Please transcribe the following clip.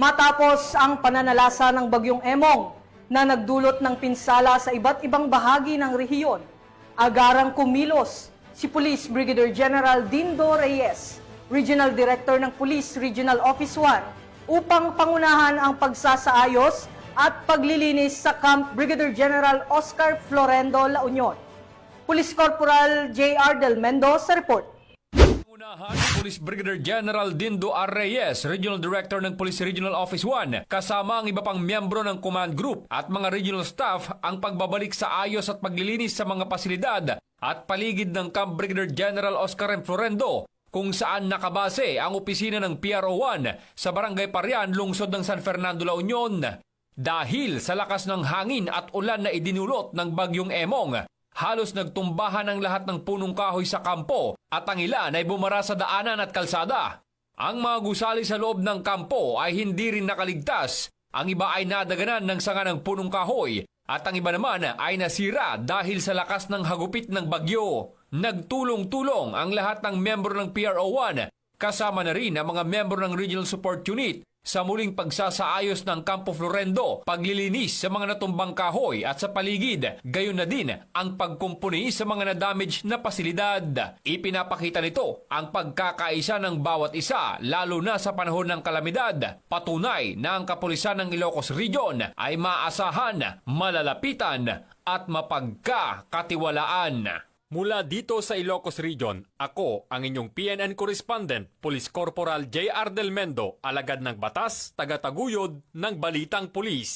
Matapos ang pananalasa ng Bagyong Emong na nagdulot ng pinsala sa iba't ibang bahagi ng rehiyon, agarang kumilos si Police Brigadier General Dindo Reyes, Regional Director ng Police Regional Office 1, upang pangunahan ang pagsasaayos at paglilinis sa Camp Brigadier General Oscar Florendo, La Union. Police Corporal J.R. Del Mendoza report. Unahan ni Police Brigadier General Dindo R. Reyes, Regional Director ng Police Regional Office 1, kasama ang iba pang miyembro ng Command Group at mga regional staff ang pagbabalik sa ayos at paglilinis sa mga pasilidad at paligid ng Camp Brigadier General Oscar M. Florendo, kung saan nakabase ang opisina ng PRO1 sa Barangay Parian, lungsod ng San Fernando, La Union. Dahil sa lakas ng hangin at ulan na idinulot ng Bagyong Emong, halos nagtumbahan ang lahat ng punong kahoy sa kampo at ang ilan ay bumara sa daanan at kalsada. Ang mga gusali sa loob ng kampo ay hindi rin nakaligtas. Ang iba ay nadaganan ng sanga ng punong kahoy at ang iba naman ay nasira dahil sa lakas ng hagupit ng bagyo. Nagtulong-tulong ang lahat ng miyembro ng PRO1, kasama na rin ang mga miyembro ng Regional Support Unit sa muling pagsasaayos ng Campo Florendo, paglilinis sa mga natumbang kahoy at sa paligid, gayon na din ang pagkumpuni sa mga na-damage na pasilidad. Ipinapakita nito ang pagkakaisa ng bawat isa, lalo na sa panahon ng kalamidad. Patunay na ang kapulisan ng Ilocos Region ay maasahan, malalapitan at mapagkakatiwalaan. Mula dito sa Ilocos Region, ako ang inyong PNN correspondent, Police Corporal J.R. Del Mendo, alagad ng batas, tagataguyod ng Balitang Pulis.